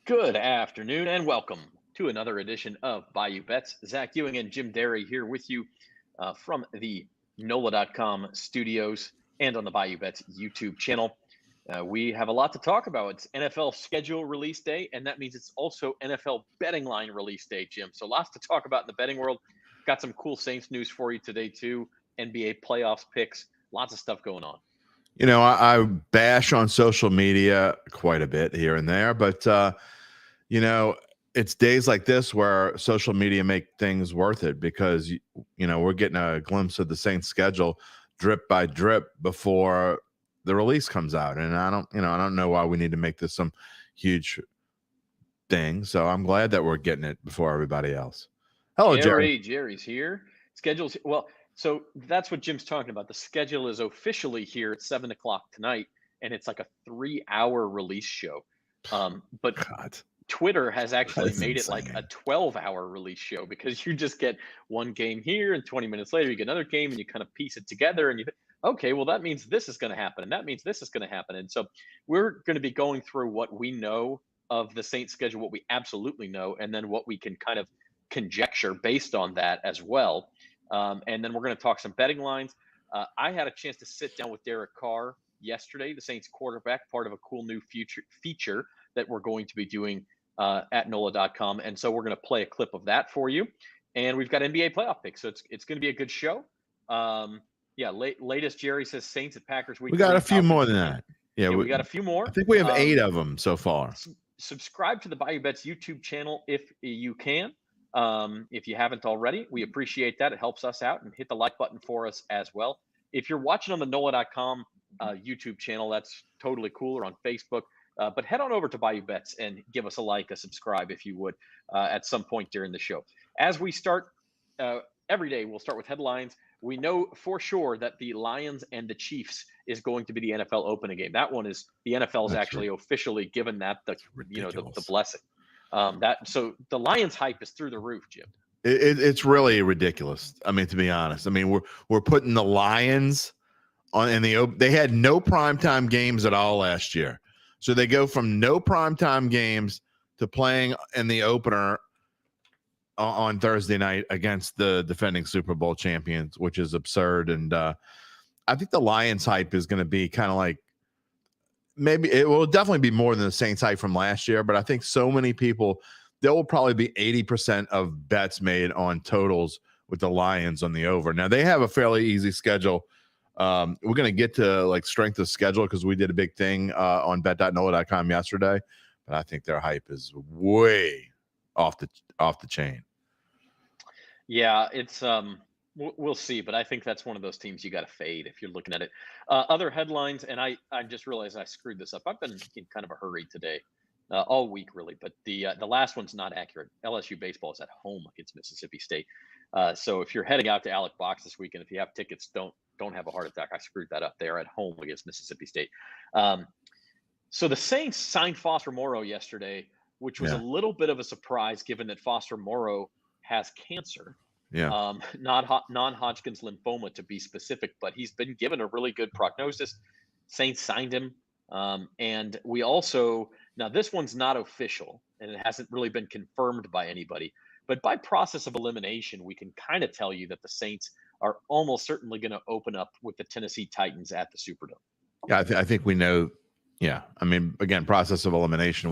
Good afternoon and welcome to another edition of Bayou Bets. Zach Ewing and Jim Derry here with you from the NOLA.com studios and on the Bayou Bets YouTube channel. We have a lot to talk about. It's NFL schedule release day, and that means it's also NFL betting line release day, Jim. So lots to talk about in the betting world. Got some cool Saints news for you today, too. NBA playoffs picks, lots of stuff going on. You know, I bash on social media quite a bit here and there, but it's days like this where social media make things worth it because we're getting a glimpse of the Saints schedule drip by drip before the release comes out, and I don't know why we need to make this some huge thing. So I'm glad that we're getting it before everybody else. Hello, Jerry. Jerry's here. Schedule's well. So that's what Jim's talking about. The schedule is officially here at 7:00 tonight, and it's like a 3-hour release show. But God. Twitter has actually made insane. it like a 12-hour release show because you just get one game here, and 20 minutes later you get another game, and you kind of piece it together, and you think, okay, well that means this is going to happen, and that means this is going to happen, and so we're going to be going through what we know of the Saints schedule, what we absolutely know, and then what we can kind of conjecture based on that as well. And then we're going to talk some betting lines. I had a chance to sit down with Derek Carr yesterday, the Saints quarterback, part of a cool new feature that we're going to be doing at NOLA.com. And so we're going to play a clip of that for you. And we've got NBA playoff picks. So it's going to be a good show. Latest Jerry says Saints at Packers week. We got a few more than that. Yeah, we got a few more. I think we have 8 of them so far. Subscribe to the Bayou Bets YouTube channel if you can. If you haven't already, we appreciate that. It helps us out, and hit the like button for us as well. If you're watching on the NOLA.com YouTube channel, that's totally cool, or on Facebook. But head on over to Bayou Bets and give us a like, a subscribe if you would at some point during the show. As we start every day, we'll start with headlines. We know for sure that the Lions and the Chiefs is going to be the NFL opening game. That one is the NFL is actually officially given that the blessing. So the Lions hype is through the roof, Jim. It's really ridiculous. I mean, to be honest, I mean we're putting the Lions on they had no primetime games at all last year. So they go from no primetime games to playing in the opener on Thursday night against the defending Super Bowl champions, which is absurd. And I think the Lions hype is going to be kind of like, maybe it will definitely be more than the Saints hype from last year, but I think so many people, there will probably be 80% of bets made on totals with the Lions on the over. Now they have a fairly easy schedule. We're going to get to like strength of schedule because we did a big thing on bet.nola.com yesterday, but I think their hype is way off the chain. Yeah, it's we'll see, but I think that's one of those teams you got to fade if you're looking at it. Other headlines, and I just realized I screwed this up. I've been in kind of a hurry today, all week really, but the last one's not accurate. LSU baseball is at home against Mississippi State. So if you're heading out to Alec Box this weekend, if you have tickets, don't have a heart attack. I screwed that up. They are at home against Mississippi State. So the Saints signed Foster Moreau yesterday, which was a little bit of a surprise given that Foster Moreau has cancer. Yeah. Non-Hodgkin's lymphoma to be specific, but he's been given a really good prognosis. Saints signed him. And we also, now this one's not official and it hasn't really been confirmed by anybody, but by process of elimination, we can kind of tell you that the Saints are almost certainly going to open up with the Tennessee Titans at the Superdome. Yeah, I think we know. Yeah, I mean, again, process of elimination.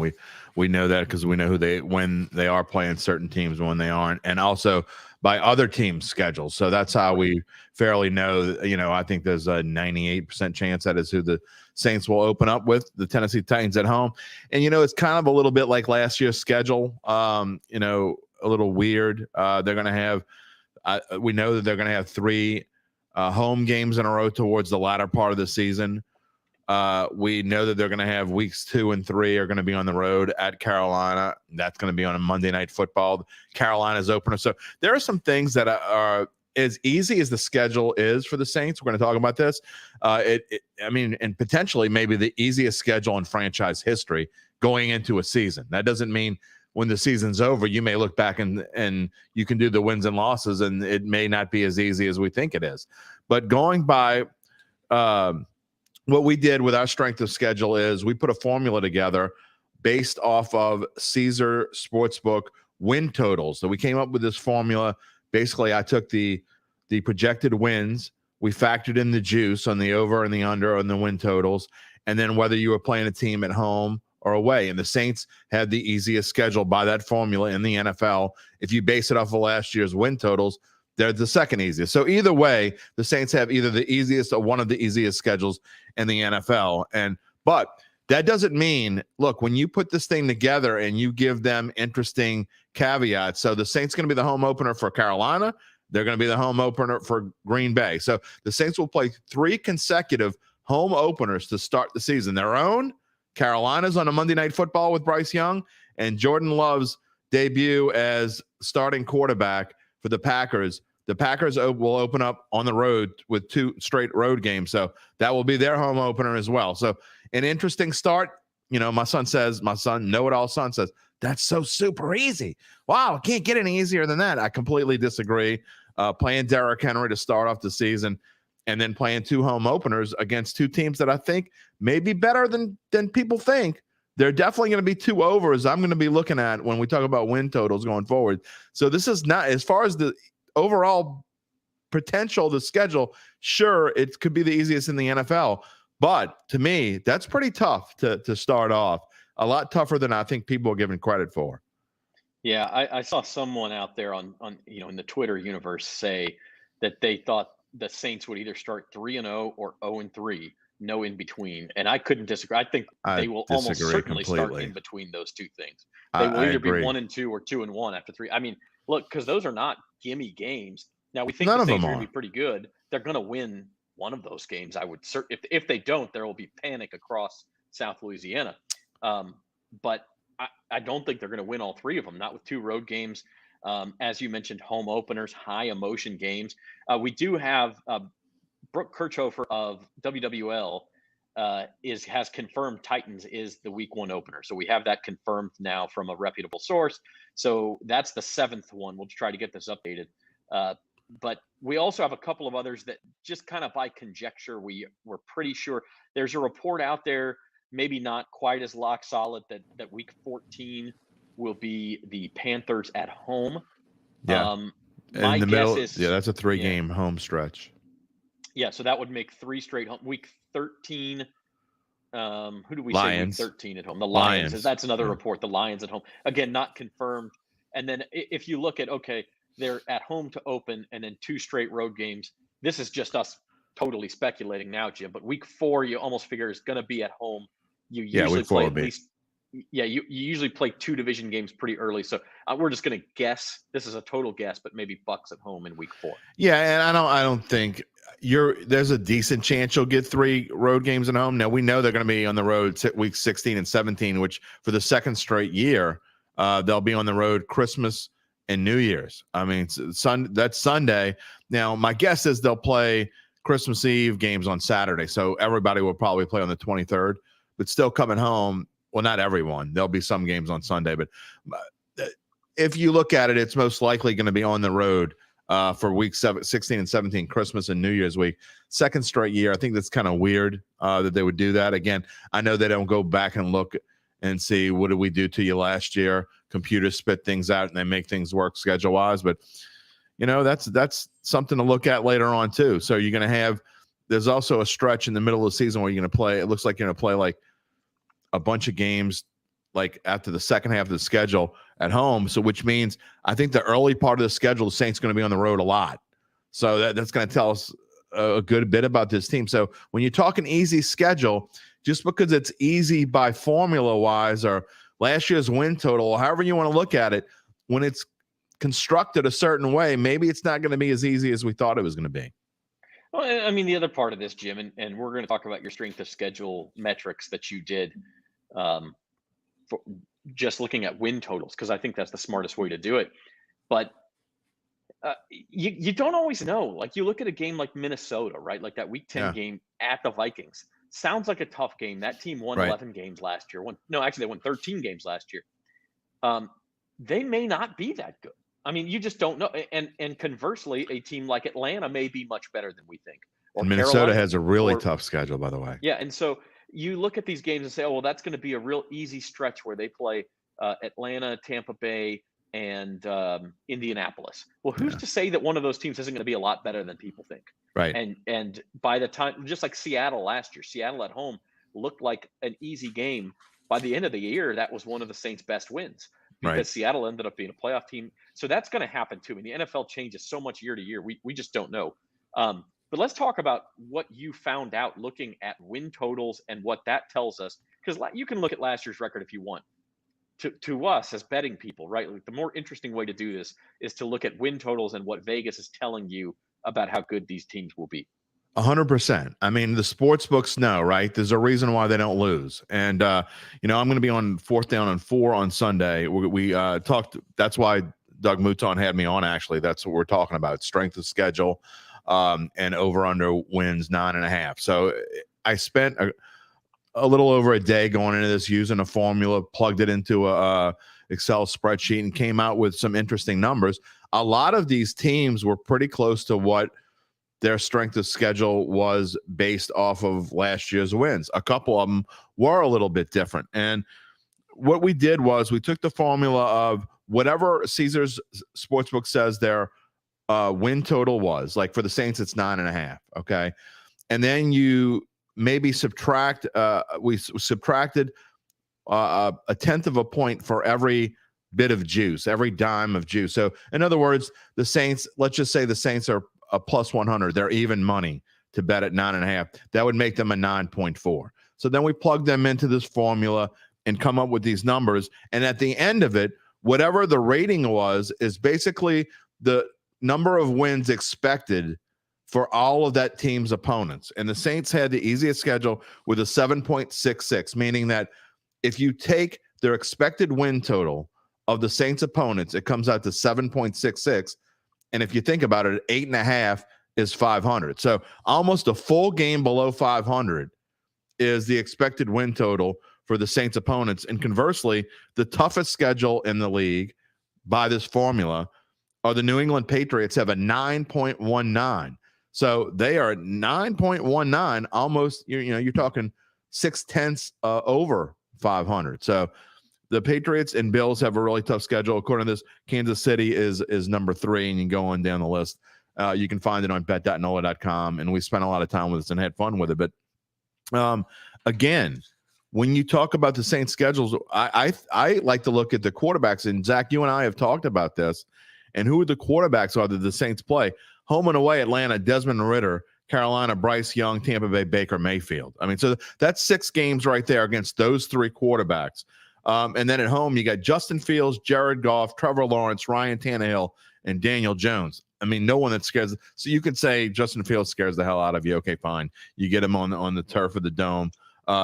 We know that because we know when they are playing certain teams and when they aren't, and also by other teams' schedules. So that's how we fairly know. I think there's a 98% chance that is who the Saints will open up with, the Tennessee Titans at home. And it's kind of a little bit like last year's schedule. A little weird. They're going to have. We know that they're going to have 3 home games in a row towards the latter part of the season. We know that they're going to have weeks 2 and 3 are going to be on the road at Carolina. That's going to be on a Monday Night Football. Carolina's opener. So there are some things that are as easy as the schedule is for the Saints. We're going to talk about this. And potentially maybe the easiest schedule in franchise history going into a season. That doesn't mean when the season's over, you may look back and you can do the wins and losses, and it may not be as easy as we think it is. But going by what we did with our strength of schedule is we put a formula together based off of Caesar Sportsbook win totals. So we came up with this formula. Basically, I took the projected wins. We factored in the juice on the over and the under on the win totals, and then whether you were playing a team at home or away. And the Saints had the easiest schedule by that formula in the NFL. If you base it off of last year's win totals, they're the second easiest. So either way, the Saints have either the easiest or one of the easiest schedules in the NFL. But that doesn't mean, look, when you put this thing together and you give them interesting caveats. So the Saints going to be the home opener for Carolina. They're going to be the home opener for Green Bay. So the Saints will play 3 consecutive home openers to start the season. Their own, Carolina's on a Monday Night Football with Bryce Young, and Jordan Love's debut as starting quarterback for the Packers. The Packers will open up on the road with 2 straight road games. So that will be their home opener as well. So an interesting start. You know, my know-it-all son says, that's so super easy. Wow, it can't get any easier than that. I completely disagree. Playing Derek Henry to start off the season and then playing 2 home openers against 2 teams that I think may be better than people think. They're definitely going to be 2 overs I'm going to be looking at when we talk about win totals going forward. So this is not, as far as the overall potential, the schedule, sure, it could be the easiest in the NFL. But to me, that's pretty tough to start off. A lot tougher than I think people are giving credit for. Yeah, I saw someone out there on in the Twitter universe say that they thought the Saints would either start 3-0 or 0-3, no in between. And I couldn't disagree. I think they will almost certainly start in between those 2 things. They will either be 1-2 or 2-1 after 3. I mean, look, because those are not gimme games. Now we think the Saints are going to be pretty good. They're going to win one of those games. I would if they don't, there will be panic across South Louisiana. But I don't think they're going to win all 3 of them. Not with 2 road games. As you mentioned, home openers, high emotion games. We do have Brooke Kirchhofer of WWL has confirmed Titans is the week 1 opener. So we have that confirmed now from a reputable source. So that's the 7th one. We'll try to get this updated. But we also have a couple of others that just kind of by conjecture, we're pretty sure. There's a report out there, maybe not quite as lock solid, that week 14 will be the Panthers at home. Yeah. My guess is, that's a 3-game home stretch. Yeah, so that would make 3 straight home. Week 13, who do we Lions. say week 13 at home? The Lions. That's another report. The Lions at home. Again, not confirmed. And then if you look at, okay, they're at home to open and then 2 straight road games. This is just us totally speculating now, Jim. But week 4, you almost figure is going to be at home. You usually play at least. Yeah, you usually play 2 division games pretty early. So we're just going to guess. This is a total guess, but maybe Bucks at home in week 4. Yeah, and I don't think there's a decent chance you'll get 3 road games at home. Now we know they're going to be on the road week 16 and 17, which for the second straight year, they'll be on the road Christmas and New Year's. I mean, that's Sunday. Now my guess is they'll play Christmas Eve games on Saturday, so everybody will probably play on the 23rd, but still coming home. Well, not everyone. There'll be some games on Sunday, but if you look at it, it's most likely going to be on the road for week 16 and 17, Christmas and New Year's week. Second straight year. I think that's kind of weird that they would do that. Again, I know they don't go back and look and see what did we do to you last year. Computers spit things out and they make things work schedule-wise, but that's something to look at later on too. So you're going to have – there's also a stretch in the middle of the season where you're going to play – it looks like you're going to play like a bunch of games like after the second half of the schedule at home. So which means I think the early part of the schedule, the Saints going to be on the road a lot. So that's going to tell us a good bit about this team. So when you're talking easy schedule, just because it's easy by formula wise or last year's win total, or however you want to look at it, when it's constructed a certain way, maybe it's not going to be as easy as we thought it was going to be. Well, I mean, the other part of this, Jim, and we're going to talk about your strength of schedule metrics that you did for just looking at win totals, because I think that's the smartest way to do it. But you don't always know. Like you look at a game like Minnesota, right? Like that week 10 game at the Vikings. Sounds like a tough game. That team won 11 games last year. They won 13 games last year. They may not be that good. I mean, you just don't know. And conversely, a team like Atlanta may be much better than we think. Or Minnesota Carolina has a really tough schedule, by the way. Yeah, and so you look at these games and say, oh, well, that's going to be a real easy stretch where they play Atlanta, Tampa Bay, and Indianapolis. Well, who's Yeah. to say that one of those teams isn't going to be a lot better than people think? Right. And by the time, just like Seattle last year, Seattle at home looked like an easy game. By the end of the year, that was one of the Saints' best wins because Right. Seattle ended up being a playoff team. So that's going to happen too. And the NFL changes so much year to year. We just don't know. But let's talk about what you found out looking at win totals and what that tells us. Because you can look at last year's record if you want. To us as betting people, right? Like the more interesting way to do this is to look at win totals and what Vegas is telling you about how good these teams will be. 100%. I mean, the sports books know, right? There's a reason why they don't lose. And, I'm going to be on 4th down and 4 on Sunday. We talked. That's why Doug Mouton had me on, actually. That's what we're talking about. Strength of schedule and over under wins 9.5. So I spent a little over a day going into this using a formula, plugged it into a Excel spreadsheet and came out with some interesting numbers. A lot of these teams were pretty close to what their strength of schedule was based off of last year's wins. A couple of them were a little bit different. And what we did was we took the formula of whatever Caesars Sportsbook says their win total was. Like for the Saints, it's 9.5. Okay. And then you maybe subtracted a 1/10 of a point for every bit of juice, every dime of juice. So in other words, the Saints, let's just say the Saints are a plus 100. They're even money to bet at 9.5. That would make them a 9.4. So then we plug them into this formula and come up with these numbers. And at the end of it, whatever the rating was is basically the number of wins expected for all of that team's opponents. And the Saints had the easiest schedule with a 7.66, meaning that if you take their expected win total of the Saints opponents, it comes out to 7.66. And if you think about it, 8.5 is 500. So almost a full game below 500 is the expected win total for the Saints opponents. And conversely, the toughest schedule in the league by this formula are the New England Patriots have a 9.19. So they are at 9.19, almost, you're talking 0.6 over 500. So the Patriots and Bills have a really tough schedule. According to this, Kansas City is number 3, and you can go on down the list. You can find it on bet.nola.com, and we spent a lot of time with this and had fun with it. But again, when you talk about the Saints schedules, I like to look at the quarterbacks. And Zach, you and I have talked about this, and who the quarterbacks are that the Saints play. Home and away, Atlanta, Desmond Ridder, Carolina, Bryce Young, Tampa Bay, Baker Mayfield. I mean, so that's 6 games right there against those 3 quarterbacks. And then at home, you got Justin Fields, Jared Goff, Trevor Lawrence, Ryan Tannehill, and Daniel Jones. I mean, no one that scares. So you could say Justin Fields scares the hell out of you. Okay, fine. You get him on the turf of the dome.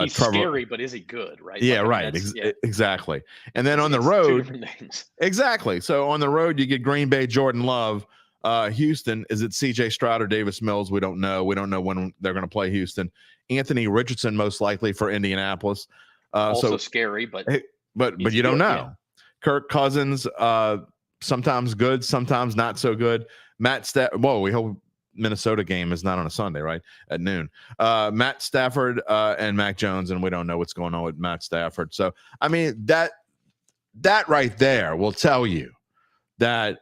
He's scary, but is he good? Right? Yeah, right. Exactly. And then on the road, exactly. So on the road, you get Green Bay, Jordan Love. Houston, is it CJ Stroud or Davis Mills? We don't know. We don't know when they're going to play Houston. Anthony Richardson, most likely for Indianapolis. Also scary, but you don't know. Yeah. Kirk Cousins, sometimes good, sometimes not so good. Matt Stafford. Whoa, we hope Minnesota game is not on a Sunday, right? At noon. Matt Stafford and Mac Jones, and we don't know what's going on with Matt Stafford. So, I mean, that right there will tell you that,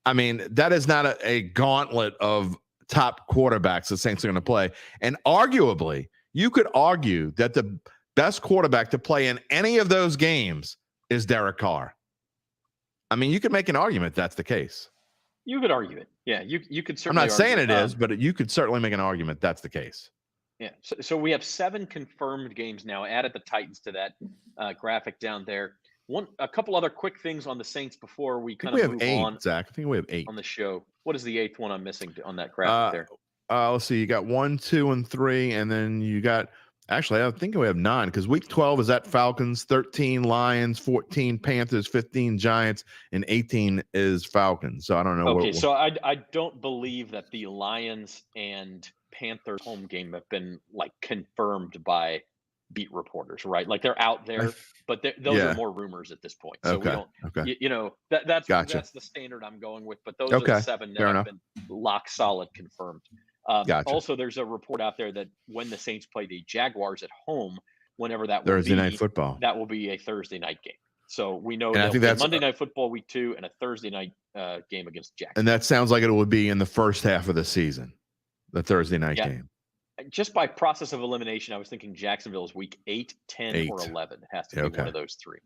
I mean, that is not a gauntlet of top quarterbacks the Saints are going to play. And arguably, you could argue that the best quarterback to play in any of those games is Derek Carr. I mean, you could make an argument that's the case. You could argue it. Yeah, you could certainly. I'm not saying it is, but you could certainly make an argument that's the case. Yeah. So we have 7 confirmed games now. Added the Titans to that graphic down there. A couple other quick things on the Saints before we kind of move on. Zach, I think we have 8 on the show. What is the 8th one I'm missing on that graphic there? Let's see. You got 1, 2, and 3, and then you got. Actually, I think we have 9 because week 12 is at Falcons, 13 Lions, 14 Panthers, 15 Giants, and 18 is Falcons. So I don't know. Okay, so I don't believe that the Lions and Panthers home game have been like confirmed by beat reporters, right? Like they're out there, but those are more rumors at this point. So we don't. Okay. That's the standard I'm going with. But those are the 7 that have been lock solid confirmed. Gotcha. Also, there's a report out there that when the Saints play the Jaguars at home, whenever that will Thursday night be, football. that will be a Thursday night game. So we know And I they'll think play that's Monday Night Football week 2 and a Thursday night game against and Jacksonville. that sounds like it would be in the first half of the season, the Thursday night Yeah. game. Just by process of elimination, I was thinking Jacksonville is week 8, 10, or 11. It has to be one of those three.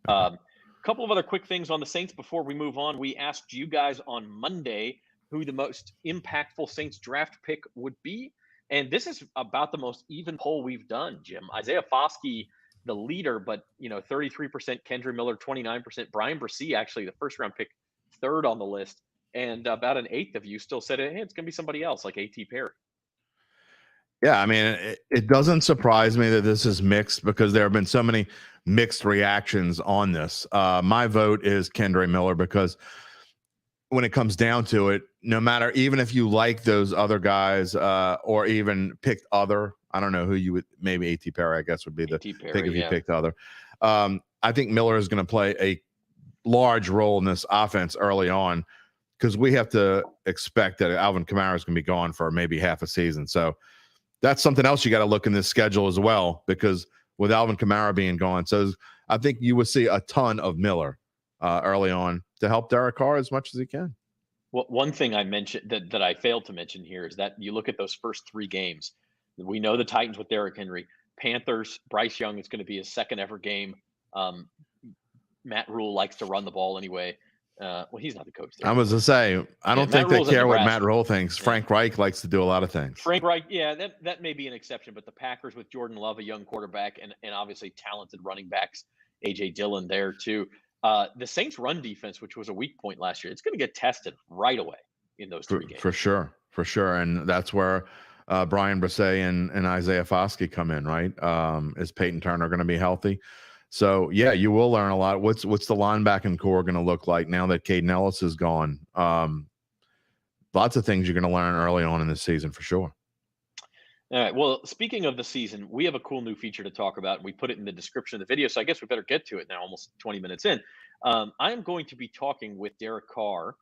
A couple of other quick things on the Saints before we move on. We asked you guys on Monday who the most impactful Saints draft pick would be. And this is about the most even poll we've done, Jim. Isaiah Foskey, the leader, but 33% Kendra Miller, 29%. Brian Bresee, actually the first round pick, third on the list. And about an eighth of you still said, hey, it's going to be somebody else like A.T. Perry. Yeah, I mean, it doesn't surprise me that this is mixed because there have been so many mixed reactions on this. My vote is Kendra Miller because when it comes down to it, no matter, even if you like those other guys or even picked other, I don't know who you would, maybe A.T. Perry, I guess would be the pick if you picked other. I think Miller is going to play a large role in this offense early on because we have to expect that Alvin Kamara is going to be gone for maybe half a season. So that's something else you got to look in this schedule as well, because with Alvin Kamara being gone. So I think you would see a ton of Miller early on to help Derek Carr as much as he can. Well, one thing I mentioned that I failed to mention here is that you look at those first 3 games. We know the Titans with Derrick Henry, Panthers, Bryce Young is going to be his second ever game. Matt Rule likes to run the ball anyway. Well, he's not the coach there. I was to say, I don't think they care what Matt Rule thinks. Frank Reich likes to do a lot of things. Frank Reich, yeah, that may be an exception, but the Packers with Jordan Love, a young quarterback, and obviously talented running backs, A.J. Dillon there too. The Saints' run defense, which was a weak point last year, it's going to get tested right away in those 3 games. For sure. And that's where Brian Bresee and Isaiah Foskey come in, right? Is Peyton Turner going to be healthy? So, yeah, you will learn a lot. What's the linebacking core going to look like now that Caden Ellis is gone? Lots of things you're going to learn early on in this season for sure. All right. Well, speaking of the season, we have a cool new feature to talk about. We put it in the description of the video, so I guess we better get to it now, almost 20 minutes in. I am going to be talking with Derek Carr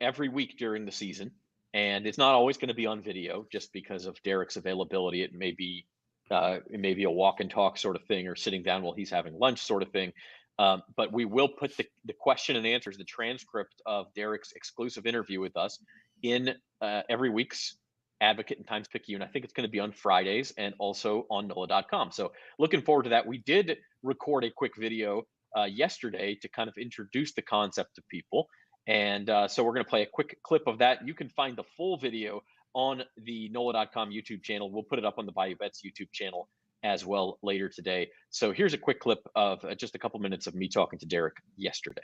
every week during the season, and it's not always going to be on video just because of Derek's availability. It may be a walk and talk sort of thing or sitting down while he's having lunch sort of thing. But we will put the question and answers, the transcript of Derek's exclusive interview with us in every week's Advocate and Times Picayune. I think it's going to be on Fridays and also on NOLA.com. So looking forward to that. We did record a quick video yesterday to kind of introduce the concept to people. And so we're going to play a quick clip of that. You can find the full video on the NOLA.com YouTube channel. We'll put it up on the Bayou Bets YouTube channel as well later today. So here's a quick clip of just a couple minutes of me talking to Derek yesterday.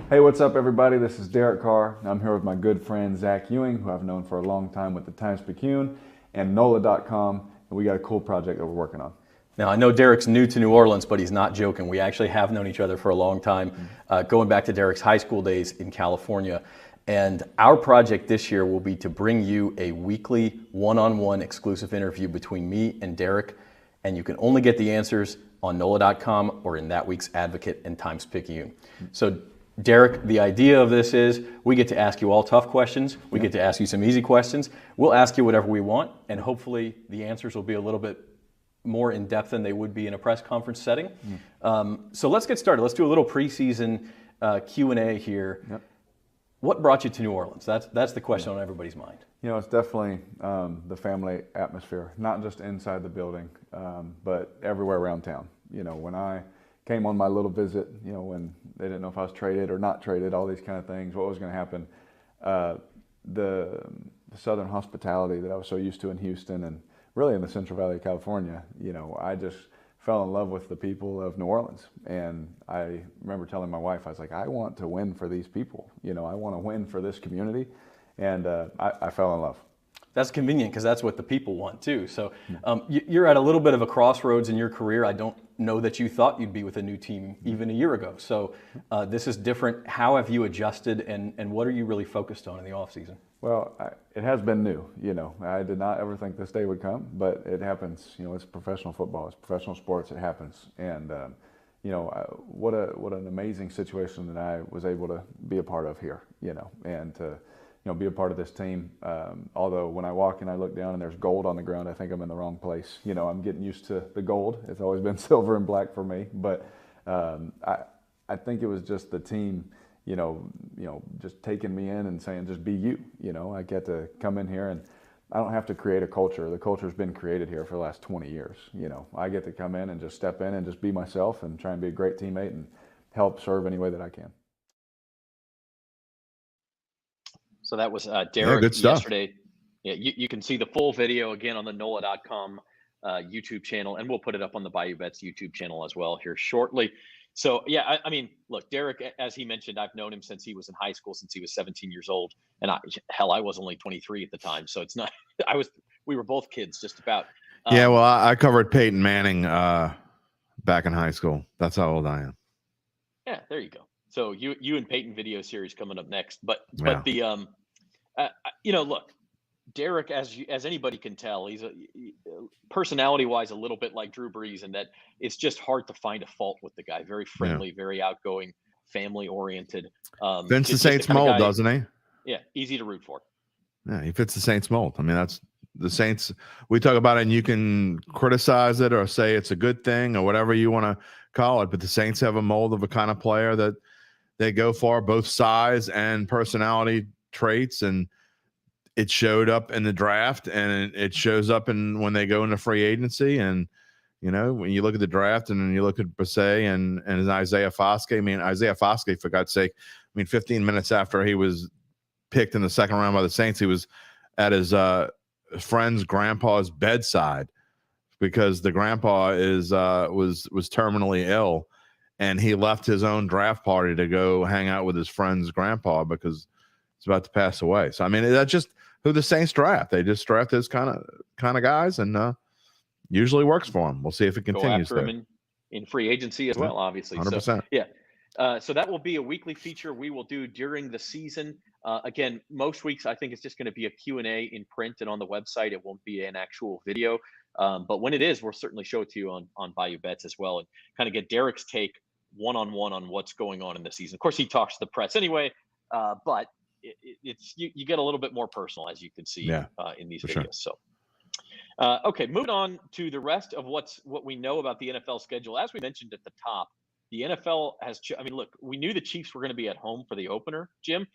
Hey, what's up, everybody? This is Derek Carr. I'm here with my good friend Zach Ewing, who I've known for a long time with the Times Picayune and NOLA.com, and we got a cool project that we're working on. Now, I know Derek's new to New Orleans, but he's not joking. We actually have known each other for a long time, going back to Derek's high school days in California. And our project this year will be to bring you a weekly one-on-one exclusive interview between me and Derek, and you can only get the answers on NOLA.com or in that week's Advocate and Times Picayune. So, Derek, the idea of this is we get to ask you all tough questions. We get to ask you some easy questions. We'll ask you whatever we want, and hopefully the answers will be a little bit more in depth than they would be in a press conference setting. So let's get started. Let's do a little preseason Q&A here. Yep. What brought you to New Orleans? That's the question on everybody's mind. You know, it's definitely the family atmosphere, not just inside the building, but everywhere around town. You know, when I came on my little visit, you know, when they didn't know if I was traded or not traded, all these kind of things, what was going to happen. The Southern hospitality that I was so used to in Houston and really in the Central Valley of California, you know, I just fell in love with the people of New Orleans. And I remember telling my wife, I was like, I want to win for these people. You know, I want to win for this community. And I fell in love. That's convenient because that's what the people want too. So you're at a little bit of a crossroads in your career. I don't know that you thought you'd be with a new team even a year ago. So this is different. How have you adjusted and what are you really focused on in the offseason? Well, it has been new. You know, I did not ever think this day would come, but it happens. You know, it's professional football. It's professional sports. It happens. And, what an amazing situation that I was able to be a part of here, and to, be a part of this team. Although when I walk and I look down and there's gold on the ground, I think I'm in the wrong place. I'm getting used to the gold. It's always been silver and black for me. But I think it was just the team, just taking me in and saying, just be you. I get to come in here and I don't have to create a culture. The culture's been created here for the last 20 years. I get to come in and just step in and just be myself and try and be a great teammate and help serve any way that I can. So that was Derek good stuff. yesterday. Yeah, you can see the full video again on the NOLA.com YouTube channel, and we'll put it up on the Bayou Bets YouTube channel as well here shortly. So, yeah, I mean, look, Derek, as he mentioned, I've known him since he was in high school, since he was 17 years old. And I was only 23 at the time. So it's not, we were both kids just about. Yeah, well, I covered Peyton Manning back in high school. That's how old I am. Yeah, there you go. So you and Peyton video series coming up next. But the, look, Derek, as anybody can tell, he's personality-wise a little bit like Drew Brees, in that it's just hard to find a fault with the guy. Very friendly, very outgoing, family-oriented. Fits the Saints mold, doesn't he? Yeah, easy to root for. Yeah, he fits the Saints mold. I mean, that's the Saints. We talk about it, and you can criticize it or say it's a good thing or whatever you want to call it, but the Saints have a mold of a kind of player that they go for, both size and personality traits, and it showed up in the draft, and it shows up when they go into free agency. And, when you look at the draft and you look at Brissett and Isaiah Foskey, I mean, Isaiah Foskey, for God's sake, 15 minutes after he was picked in the second round by the Saints, he was at his friend's grandpa's bedside because the grandpa was terminally ill, and he left his own draft party to go hang out with his friend's grandpa because he's about to pass away. So, I mean, that's just who the Saints draft. They just draft those kind of guys, and usually works for them. We'll see if it continues. Go after him in free agency as well, obviously. 100%. So, yeah. So that will be a weekly feature we will do during the season. Again, most weeks I think it's just going to be a Q&A in print and on the website. It won't be an actual video. But when it is, we'll certainly show it to you on Bayou Bets as well, and kind of get Derek's take one-on-one on what's going on in the season. Of course, he talks to the press anyway, but it's you get a little bit more personal, as you can see in these videos. Sure. So, okay, moving on to the rest of what we know about the NFL schedule. As we mentioned at the top, the NFL has. Look, we knew the Chiefs were going to be at home for the opener, Jim.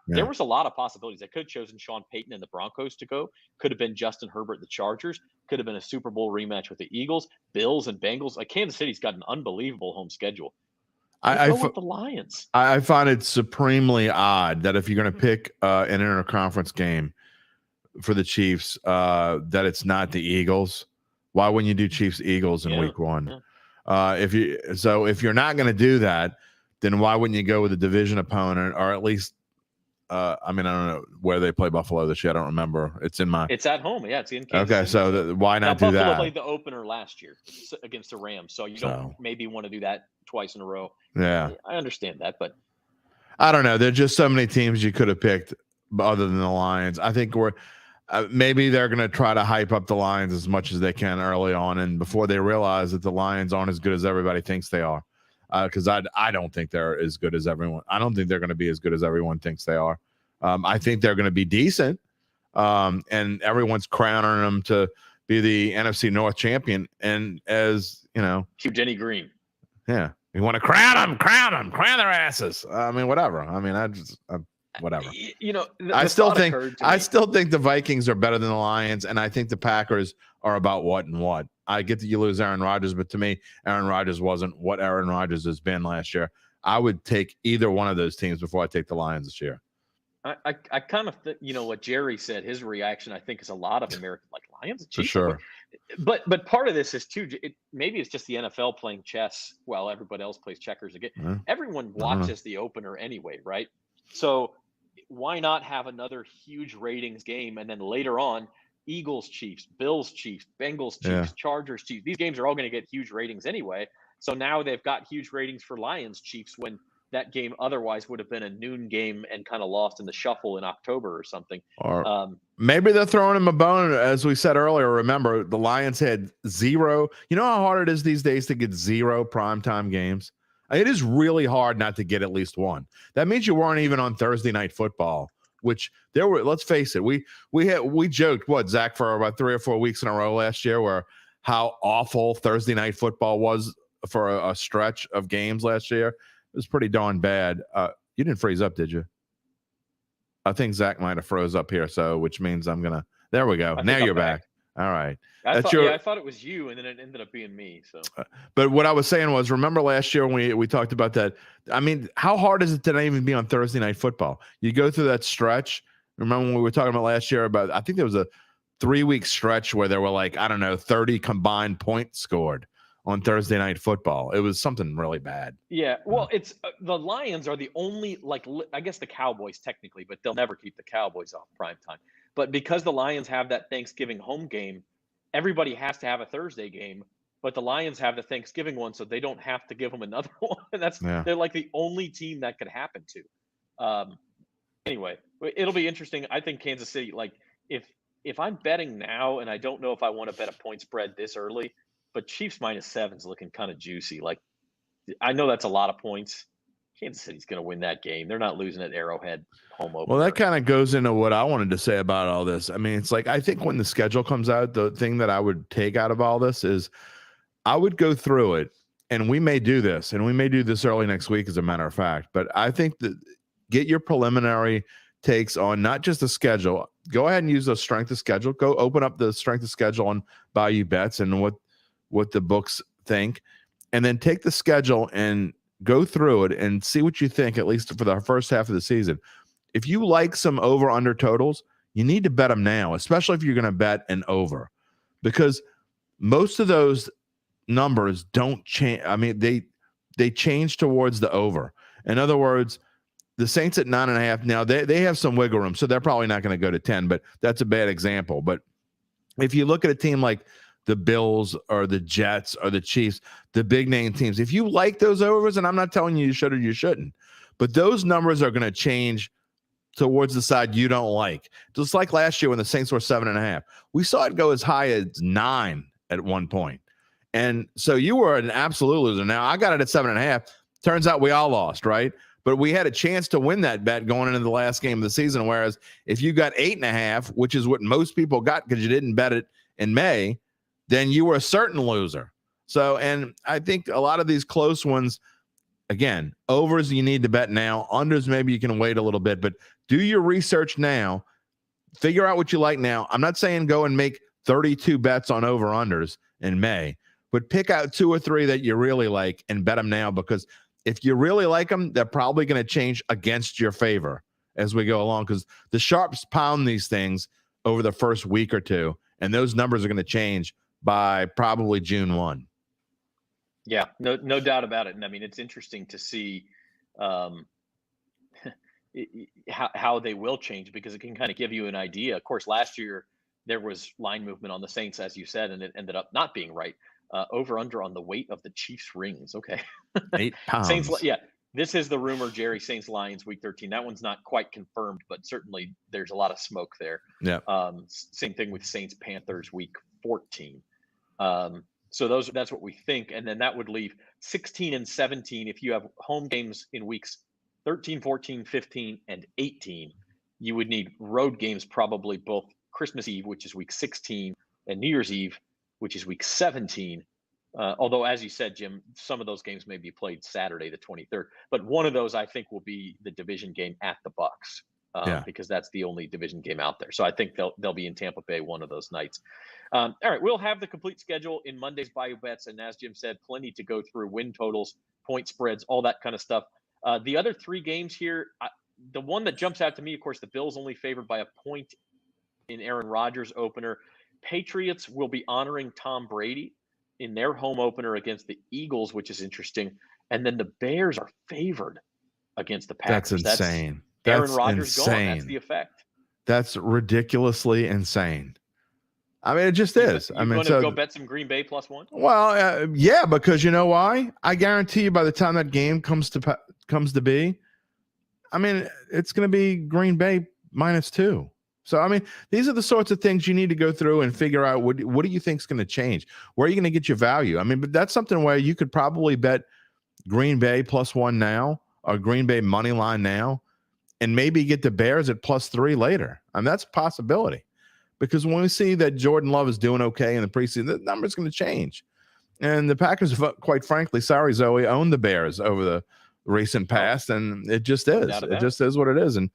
There was a lot of possibilities. They could have chosen Sean Payton and the Broncos to go. Could have been Justin Herbert, the Chargers. Could have been a Super Bowl rematch with the Eagles, Bills, and Bengals. Like, Kansas City's got an unbelievable home schedule. I go with the Lions. I find it supremely odd that if you're going to pick an interconference game for the Chiefs, that it's not the Eagles. Why wouldn't you do Chiefs Eagles in week one? Yeah. If you're not going to do that, then why wouldn't you go with a division opponent, or at least I don't know where they play Buffalo this year. I don't remember. It's at home. Yeah, it's in Kansas Okay, City. so why not now, do that? Buffalo played the opener last year against the Rams, so you don't maybe want to do that twice in a row. Yeah, I understand that, but I don't know. There's just so many teams you could have picked other than the Lions. I think maybe they're going to try to hype up the Lions as much as they can early on, and before they realize that the Lions aren't as good as everybody thinks they are. Because I don't think they're as good as everyone. I don't think they're going to be as good as everyone thinks they are. I think they're going to be decent, and everyone's crowning them to be the NFC North champion. And as you know, cue Jenny Green. Yeah, you want to crown their asses. Whatever. Whatever. I still think the Vikings are better than the Lions, and I think the Packers are about what and what. I get that you lose Aaron Rodgers, but to me, Aaron Rodgers wasn't what Aaron Rodgers has been last year. I would take either one of those teams before I take the Lions this year. I kind of think, what Jerry said, his reaction, I think, is a lot of American, like, Lions and Chiefs. For sure. But part of this is too, maybe it's just the NFL playing chess while everybody else plays checkers again. Yeah. Everyone watches the opener anyway, right? So why not have another huge ratings game, and then later on, Eagles, Chiefs, Bills, Chiefs, Bengals, Chiefs, Chargers, Chiefs. These games are all going to get huge ratings anyway. So now they've got huge ratings for Lions, Chiefs when that game otherwise would have been a noon game and kind of lost in the shuffle in October or something. Or maybe they're throwing him a bone. As we said earlier, remember, the Lions had 0. You know how hard it is these days to get 0 primetime games? It is really hard not to get at least one. That means you weren't even on Thursday Night Football, which there were, let's face it, we joked, Zach, for about 3 or 4 weeks in a row last year, where how awful Thursday Night Football was for a stretch of games last year. It was pretty darn bad. You didn't freeze up, did you? I think Zach might have froze up here, so which means I'm gonna. There we go. Now you're back. All right. I thought it was you, and then it ended up being me. So, but what I was saying was, remember last year when we talked about that? I mean, how hard is it to not even be on Thursday Night Football? You go through that stretch. Remember when we were talking about last year about? I think there was a 3-week stretch where there were 30 combined points scored on Thursday Night Football. It was something really bad. Yeah, well, it's the Lions are the only, I guess the Cowboys technically, but they'll never keep the Cowboys off primetime. But because the Lions have that Thanksgiving home game, everybody has to have a Thursday game, but the Lions have the Thanksgiving one, so they don't have to give them another one. They're like the only team that could happen to. Anyway, it'll be interesting. I think Kansas City, if I'm betting now, and I don't know if I want to bet a point spread this early, but Chiefs -7 is looking kind of juicy. I know that's a lot of points. Kansas City's going to win that game. They're not losing at Arrowhead home opener. Well, that kind of goes into what I wanted to say about all this. I mean, it's I think when the schedule comes out, the thing that I would take out of all this is I would go through it, and we may do this, and we may do this early next week, as a matter of fact. But I think that get your preliminary takes on not just the schedule. Go ahead and use the strength of schedule. Go open up the strength of schedule on Bayou Bets and what the books think, and then take the schedule and go through it and see what you think, at least for the first half of the season. If you like some over-under totals, you need to bet them now, especially if you're going to bet an over, because most of those numbers don't change. I mean, they change towards the over. In other words, the Saints at 9.5 now, they have some wiggle room, so they're probably not going to go to 10, but that's a bad example. But if you look at a team like the Bills or the Jets or the Chiefs, the big name teams, if you like those overs, and I'm not telling you should or you shouldn't, but those numbers are going to change towards the side you don't like. Just like last year when the Saints were 7.5, we saw it go as high as 9 at one point. And so you were an absolute loser. Now I got it at 7.5. Turns out we all lost, right? But we had a chance to win that bet going into the last game of the season. Whereas if you got 8.5, which is what most people got because you didn't bet it in May, then you were a certain loser. So, and I think a lot of these close ones, again, overs you need to bet now. Unders, maybe you can wait a little bit, but do your research now. Figure out what you like now. I'm not saying go and make 32 bets on over-unders in May, but pick out 2 or 3 that you really like and bet them now, because if you really like them, they're probably going to change against your favor as we go along, because the sharps pound these things over the first week or two, and those numbers are going to change by probably June 1. Yeah, no doubt about it. And I mean, it's interesting to see how they will change, because it can kind of give you an idea. Of course, last year there was line movement on the Saints, as you said, and it ended up not being right. Over under on the weight of the Chiefs rings. Okay. 8 pounds. Saints, yeah. This is the rumor, Jerry. Saints Lions week 13. That one's not quite confirmed, but certainly there's a lot of smoke there. Yeah. Same thing with Saints Panthers week 14. So that's what we think. And then that would leave 16 and 17. If you have home games in weeks 13, 14, 15, and 18, you would need road games, probably both Christmas Eve, which is week 16, and New Year's Eve, which is week 17. Although, as you said, Jim, some of those games may be played Saturday, the 23rd. But one of those, I think, will be the division game at the Bucs, because that's the only division game out there. So I think they'll be in Tampa Bay one of those nights. All right, we'll have the complete schedule in Monday's Bayou Bets. And as Jim said, plenty to go through: win totals, point spreads, all that kind of stuff. The other 3 games here, the one that jumps out to me, of course, the Bills only favored by a point in Aaron Rodgers' opener. Patriots will be honoring Tom Brady in their home opener against the Eagles, which is interesting. And then the Bears are favored against the Packers. That's insane. Aaron Rodgers gone. That's the effect. That's ridiculously insane. I mean, it just is. I mean, going to go bet some Green Bay +1? Well, yeah, because you know why? I guarantee you by the time that game comes comes to be, I mean, it's going to be Green Bay -2. So, I mean, these are the sorts of things you need to go through and figure out what do you think is going to change? Where are you going to get your value? I mean, but that's something where you could probably bet Green Bay +1 now or Green Bay money line now and maybe get the Bears at +3 later. I mean, that's a possibility because when we see that Jordan Love is doing okay in the preseason, the number's going to change. And the Packers, quite frankly, sorry, Zoe, own the Bears over the recent past, and it just is. It just is what it is. And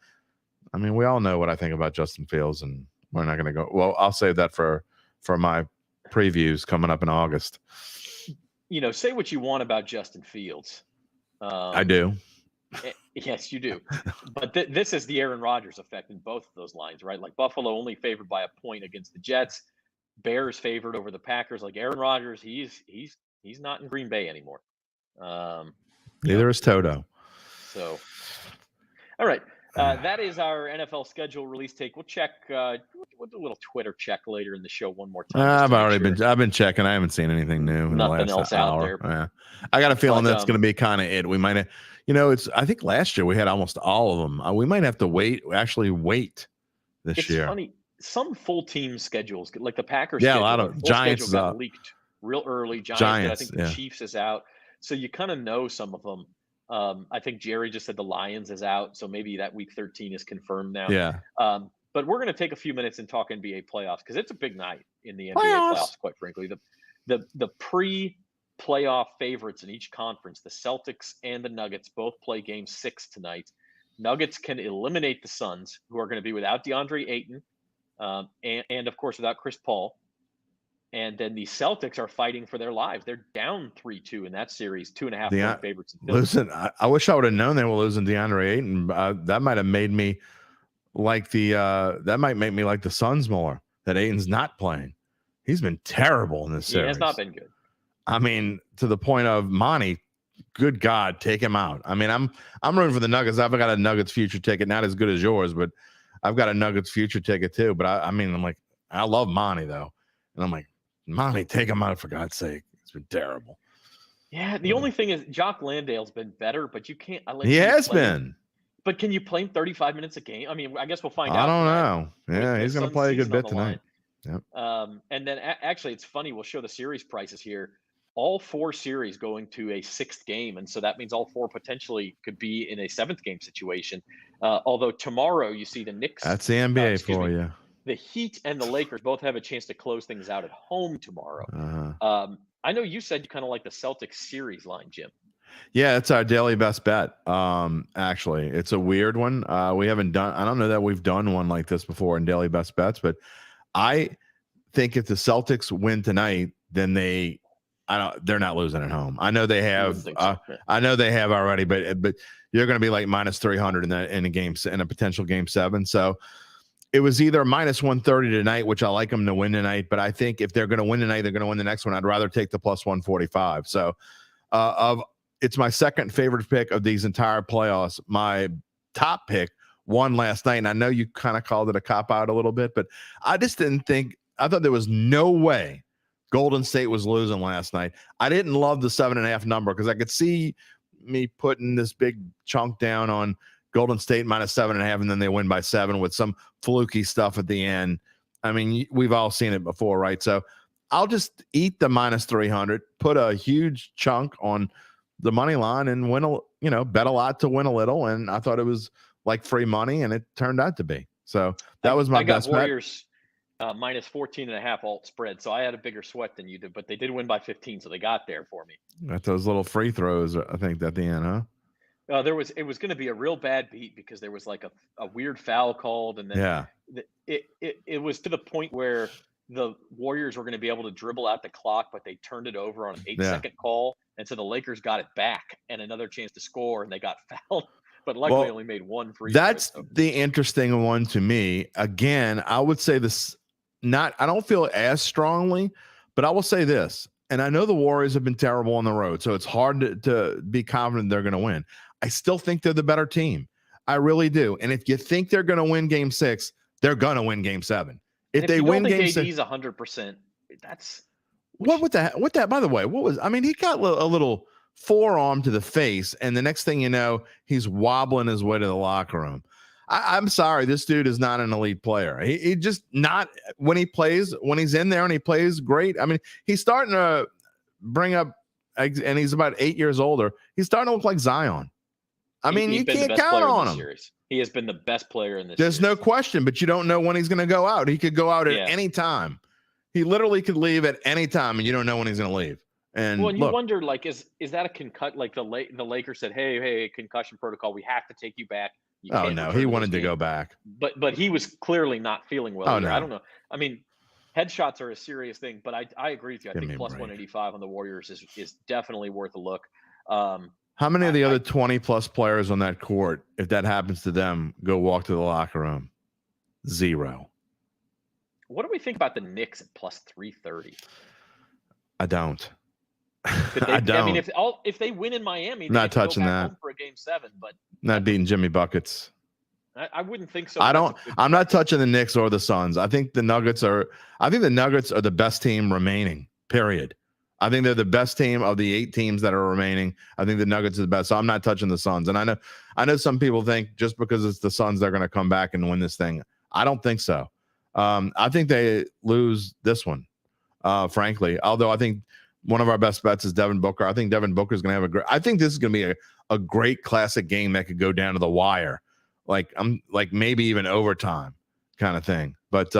I mean, we all know what I think about Justin Fields, and we're not going to go. Well, I'll save that for my previews coming up in August. Say what you want about Justin Fields. I do. Yes, you do. But this is the Aaron Rodgers effect in both of those lines, right? Like Buffalo only favored by a point against the Jets. Bears favored over the Packers. Like Aaron Rodgers, he's not in Green Bay anymore. Neither is Toto. So, all right. That is our NFL schedule release take. We'll check. We'll do a little Twitter check later in the show one more time. I've been checking. I haven't seen anything new in Nothing the last else hour. out there. Yeah. I got a feeling that's going to be kind of it. We might have, I think last year we had almost all of them. We might have to wait this year. It's funny. Some full team schedules, like the Packers. Yeah, schedule, a lot of Giants got leaked real early. Giants I think the Chiefs is out, so you kind of know some of them. I think Jerry just said the Lions is out, so maybe that week 13 is confirmed now. Yeah. But we're going to take a few minutes and talk NBA playoffs because it's a big night in the NBA playoffs. Quite frankly, the pre-playoff favorites in each conference, the Celtics and the Nuggets, both play Game 6 tonight. Nuggets can eliminate the Suns, who are going to be without DeAndre Ayton, and of course without Chris Paul. And then the Celtics are fighting for their lives. They're down 3-2 in that series, 2.5-point favorites. Listen, I wish I would have known they were losing DeAndre Ayton. That might have made me like that might make me like the Suns more. That Ayton's not playing. He's been terrible in this series. He has not been good. I mean, to the point of Monty. Good God, take him out. I mean, I'm rooting for the Nuggets. I've got a Nuggets future ticket, not as good as yours, but I've got a Nuggets future ticket too. But I'm like, I love Monty though, and I'm like. Monty, take him out for God's sake. It's been terrible. Yeah, the only thing is Jock Landale's been better, but you can't. He has been. But can you play him 35 minutes a game? I mean, I guess we'll find out. I don't know. Yeah, he's going to play a good bit tonight. Yep. And then actually, it's funny. We'll show the series prices here. All 4 series going to a 6th game, and so that means all 4 potentially could be in a 7th game situation. Although tomorrow you see the Knicks. That's the NBA for you. The Heat and the Lakers both have a chance to close things out at home tomorrow. I know you said you kind of like the Celtics series line, Jim. Yeah, it's our daily best bet. Actually, it's a weird one. We haven't done. I don't know that we've done one like this before in daily best bets, but I think if the Celtics win tonight, then they're not losing at home. I know they have. I know they have already, but you're going to be like -300 in a potential game 7. So. It was either -130 tonight, which I like them to win tonight. But I think if they're going to win tonight, they're going to win the next one. I'd rather take the +145. So it's my second favorite pick of these entire playoffs. My top pick won last night. And I know you kind of called it a cop-out a little bit, but I just didn't think – I thought there was no way Golden State was losing last night. I didn't love the 7.5 number because I could see me putting this big chunk down on – Golden State -7.5, and then they win by 7 with some fluky stuff at the end. I mean, we've all seen it before, right? So I'll just eat the -300, put a huge chunk on the money line, and bet a lot to win a little. And I thought it was like free money, and it turned out to be. So that was my best bet. Warriors -14.5 alt spread, so I had a bigger sweat than you did, but they did win by 15, so they got there for me. Got those little free throws, I think, at the end, huh? It was going to be a real bad beat because there was like a weird foul called, and then it was to the point where the Warriors were going to be able to dribble out the clock, but they turned it over on an 8-second call, and so the Lakers got it back and another chance to score, and they got fouled, but luckily only made 1 free. That's the interesting one to me. Again, I would say this. I don't feel as strongly, but I will say this, and I know the Warriors have been terrible on the road, so it's hard to be confident they're going to win. I still think they're the better team. I really do. And if you think they're going to win Game 6, they're going to win Game 7. If they win Game 6, AD's 100%. That's what with that. By the way, what was? I mean, he got a little forearm to the face, and the next thing you know, he's wobbling his way to the locker room. I'm sorry, this dude is not an elite player. He just not when he's in there and he plays great. I mean, he's starting to bring up, and he's about 8 years older. He's starting to look like Zion. I mean, you can't count on him. Series. He has been the best player in this. There's series. no question, but you don't know when he's going to go out. He could go out at any time. He literally could leave at any time, and you don't know when he's going to leave. And you wonder, like, is that a concussion? Like the Lakers said, hey, concussion protocol. We have to take you back. Oh no, he wanted to go back. But he was clearly not feeling well. Oh no, I don't know. I mean, headshots are a serious thing, but I agree with you. I think plus 185 on the Warriors is definitely worth a look. How many of the other 20 plus players on that court, if that happens to them, go walk to the locker room? Zero. What do we think about the Knicks at plus 330? I don't. I don't. I mean, if they win in Miami, not touching that home for a game 7, but not beating Jimmy buckets. I wouldn't think so. I'm not touching the Knicks or the Suns. I think the Nuggets are the best team remaining. Period. I think they're the best team of the 8 teams that are remaining. I think the Nuggets are the best. So I'm not touching the Suns. And I know some people think just because it's the Suns they're going to come back and win this thing. I don't think so. I think they lose this one. Frankly, although I think one of our best bets is Devin Booker. I think Devin Booker is going to have I think this is going to be a great classic game that could go down to the wire, like maybe even overtime kind of thing. But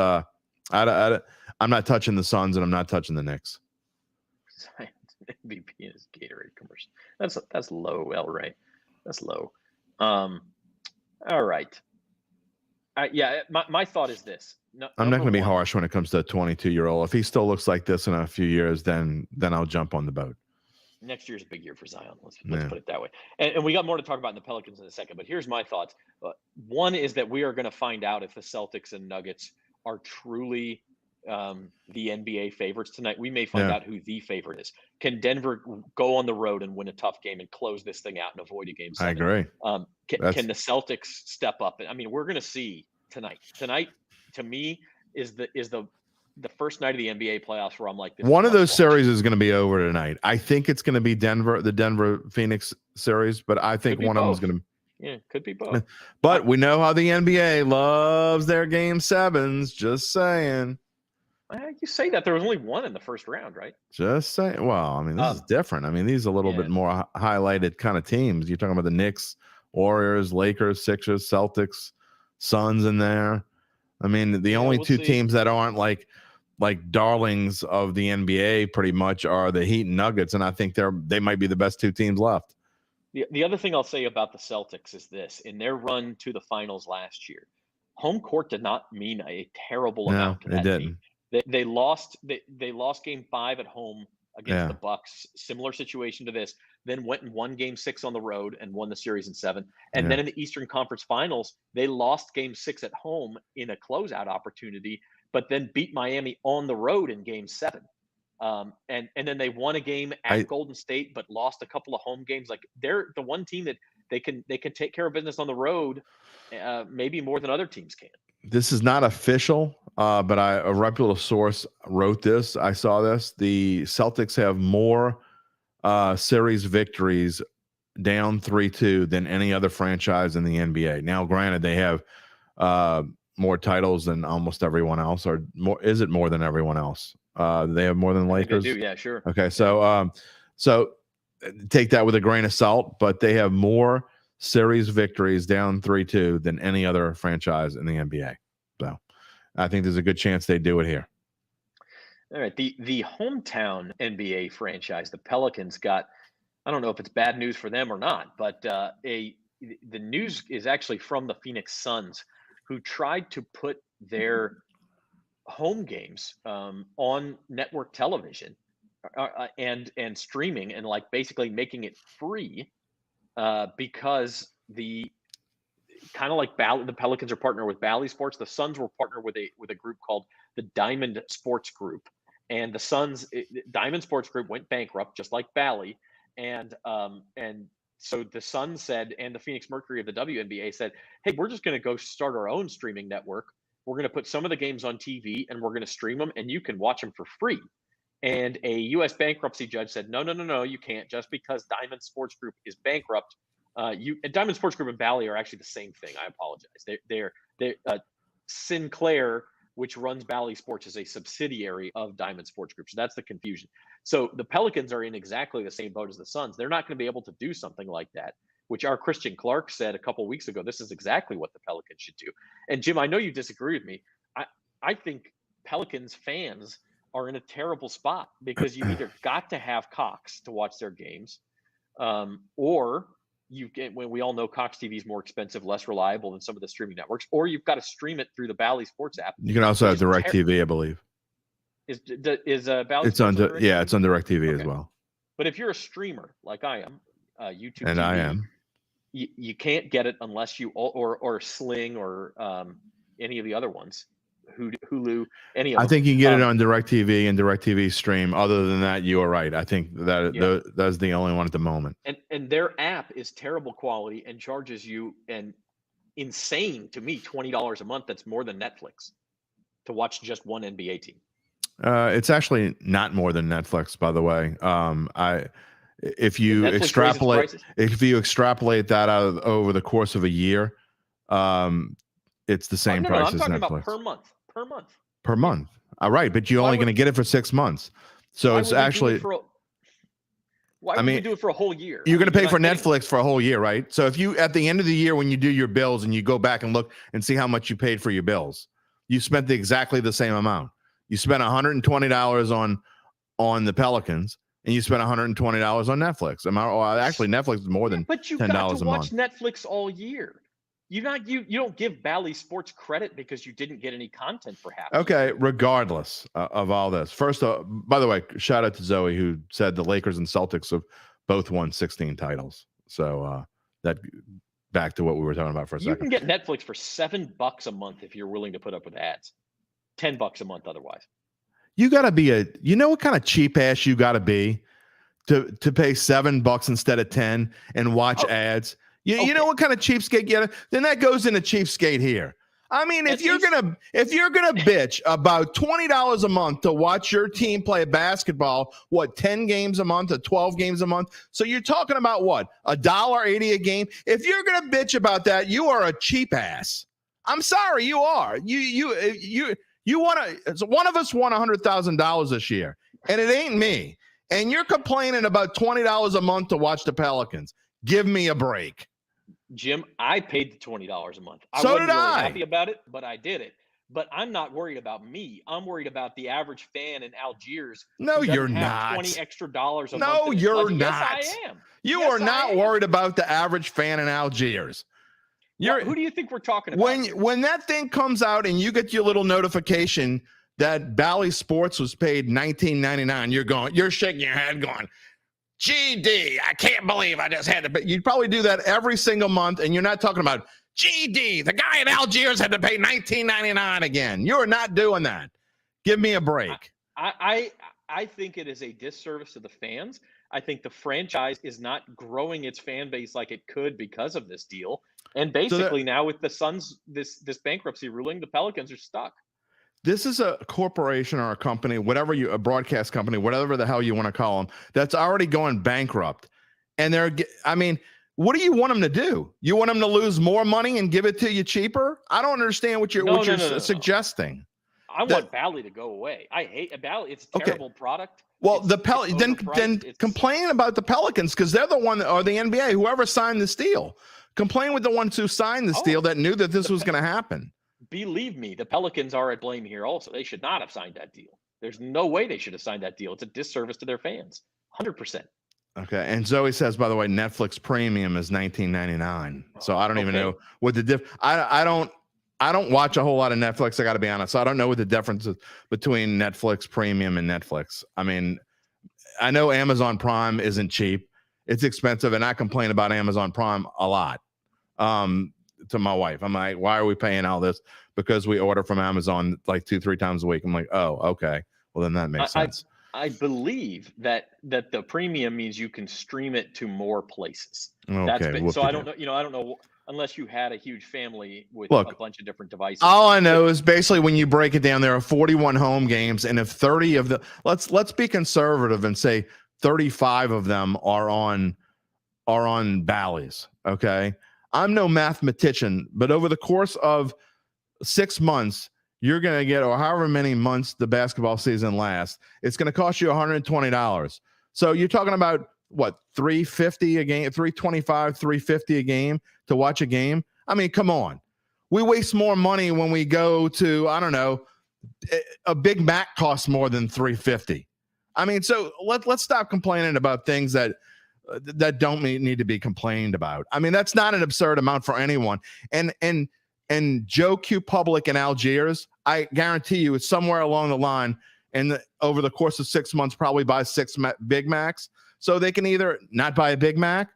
I'm not touching the Suns and I'm not touching the Knicks. MVP in his Gatorade commercial. That's low, L. Ray. That's low. All right. My thought is this. I'm not going to be harsh when it comes to a 22-year-old. If he still looks like this in a few years, then I'll jump on the boat. Next year's a big year for Zion. Let's put it that way. And we got more to talk about in the Pelicans in a second. But here's my thoughts. One is that we are going to find out if the Celtics and Nuggets are truly the NBA favorites tonight. We may find out who the favorite is. Can Denver go on the road and win a tough game and close this thing out and avoid a game 7? I agree. Can the Celtics step up? I mean, we're going to see tonight. Tonight, to me, is the first night of the NBA playoffs where I'm like, one of those series is going to be over tonight. I think it's going to be the Denver Phoenix series, but I think one of them is going to. Yeah, could be both. But we know how the NBA loves their game 7s. Just saying. You say that there was only one in the first round, right? Just saying. Well, I mean, this is different. I mean, these are a little bit more highlighted kind of teams. You're talking about the Knicks, Warriors, Lakers, Sixers, Celtics, Suns in there. I mean, the only two teams that aren't like darlings of the NBA pretty much are the Heat and Nuggets, and I think they might be the best 2 teams left. The other thing I'll say about the Celtics is this: in their run to the finals last year, home court did not mean a terrible amount to that team. They lost game 5 at home against the Bucks. Similar situation to this. Then went and won game 6 on the road and won the series in 7. And then in the Eastern Conference Finals, they lost game 6 at home in a closeout opportunity, but then beat Miami on the road in game 7. And then they won a game at Golden State, but lost a couple of home games. Like, they're the one team that they can take care of business on the road, maybe more than other teams can. This is not official, but a reputable source wrote this. I saw this. The Celtics have more series victories down 3-2 than any other franchise in the NBA. Now, granted, they have more titles than almost everyone else, or more. Is it more than everyone else? They have more than Lakers. They do, yeah, sure. Okay, so take that with a grain of salt, but they have more series victories down 3-2 than any other franchise in the NBA. So I think there's a good chance they do it here. All right. The hometown NBA franchise, the Pelicans, got, I don't know if it's bad news for them or not, but the news is actually from the Phoenix Suns, who tried to put their home games on network television and streaming and basically making it free because the kind of like the Pelicans are partnered with Bally Sports. The Suns were partnered with a group called the Diamond Sports Group, and the Suns Diamond Sports Group went bankrupt, just like Bally, and so the Suns said, and the Phoenix Mercury of the WNBA said, hey, we're just going to go start our own streaming network. We're going to put some of the games on TV and we're going to stream them, and you can watch them for free. And a U.S. bankruptcy judge said, no, you can't. Just because Diamond Sports Group is bankrupt, and Diamond Sports Group and Bally are actually the same thing. I apologize. They're Sinclair, which runs Bally Sports, is a subsidiary of Diamond Sports Group. So that's the confusion. So the Pelicans are in exactly the same boat as the Suns. They're not going to be able to do something like that, which our Christian Clark said a couple of weeks ago. This is exactly what the Pelicans should do. And Jim, I know you disagree with me. I think Pelicans fans are in a terrible spot because you either got to have Cox to watch their games, or you get, when we all know Cox TV is more expensive, less reliable than some of the streaming networks, or you've got to stream it through the Bally Sports app. You can also have Direct TV, I believe. Is Bally it's Sports on yeah, it's on Direct TV as well. But if you're a streamer like I am, YouTube and TV, I am, you can't get it unless you or Sling or any of the other ones. Hulu, any of them. I think you can get it on DirecTV and DirecTV stream. Other than that, you are right. I think that that's the only one at the moment. And their app is terrible quality and charges you an insane, to me, $20 a month. That's more than Netflix to watch just one NBA team. It's actually not more than Netflix, by the way. If you extrapolate that out over the course of a year, it's the same price I'm as talking Netflix. About per month. All right, but you're only going to get it for 6 months. So it's actually. Why would you do it for a whole year? You're going to pay for Netflix for a whole year, right? So if you, at the end of the year, when you do your bills and you go back and look and see how much you paid for your bills, you spent exactly the same amount. You spent $120 on the Pelicans, and you spent $120 on Netflix. Actually, Netflix is more than but you $10 got to a watch month. Netflix all year. You don't give Bally Sports credit because you didn't get any content for half. Okay, regardless of all this. First, by the way, shout out to Zoe who said the Lakers and Celtics have both won 16 titles. So that back to what we were talking about for a second. You can get Netflix for $7 a month if you're willing to put up with ads. $10 a month otherwise. You got to be you know what kind of cheap ass you got to be to pay $7 instead of 10 and watch ads. You know what kind of cheapskate you get? Then that goes into cheapskate here. I mean, if you're gonna bitch about $20 a month to watch your team play basketball, 10 games a month or 12 games a month? So you're talking about what, $1.80 a game? If you're gonna bitch about that, you are a cheap ass. I'm sorry, you are. You want to. So one of us won $100,000 this year, and it ain't me. And you're complaining about $20 a month to watch the Pelicans. Give me a break. Jim, I paid the $20 a month. So wasn't did really I. happy about it, but I did it. But I'm not worried about me. I'm worried about the average fan in Algiers. No, you're not. $20 extra a month. No, you're not. Yes, I am. You are not worried about the average fan in Algiers. Who do you think we're talking about? When that thing comes out and you get your little notification that Bally Sports was paid $19.99, you're shaking your head going, GD, I can't believe I just had to pay. You'd probably do that every single month, and you're not talking about GD, the guy in Algiers had to pay $19.99 again. You're not doing that. Give me a break. I think it is a disservice to the fans. I think the franchise is not growing its fan base like it could because of this deal. And basically now with the Suns, this bankruptcy ruling, the Pelicans are stuck. This is a corporation or a company, a broadcast company, whatever the hell you want to call them, that's already going bankrupt. And what do you want them to do? You want them to lose more money and give it to you cheaper? I don't understand what you're suggesting. I want Bally to go away. I hate Bally. It's a terrible product. Well, then complain about the Pelicans because they're the one, or the NBA, whoever signed this deal. Complain with the ones who signed this deal that knew that this was going to happen. Believe me, the Pelicans are at blame here also. They should not have signed that deal. There's no way they should have signed that deal. It's a disservice to their fans. 100%. Okay. And Zoe says, by the way, Netflix Premium is $19.99. So I don't even know what the I don't watch a whole lot of Netflix, I got to be honest. So I don't know what the difference is between Netflix Premium and Netflix. I mean, I know Amazon Prime isn't cheap. It's expensive, and I complain about Amazon Prime a lot to my wife. I'm like, why are we paying all this? Because we order from Amazon like 2-3 times a week. I'm like, oh, okay. Well, then that makes sense. I believe that the premium means you can stream it to more places. Okay. So I don't know. I don't know unless you had a huge family with Look, a bunch of different devices. All I know is basically when you break it down, there are 41 home games, and if 30 of the let's be conservative and say 35 of them are on Bally's. Okay, I'm no mathematician, but over the course of 6 months, you're going to get, or however many months the basketball season lasts, it's going to cost you $120. So you're talking about what, $350 a game, $325, $350 a game to watch a game. I mean, come on. We waste more money when we go to, I don't know, a Big Mac costs more than $350. I mean, so let's stop complaining about things that don't need to be complained about. I mean, that's not an absurd amount for anyone. And Joe Q Public in Algiers, I guarantee you it's somewhere along the line and over the course of 6 months, probably buy 6 Big Macs. So they can either not buy a Big Mac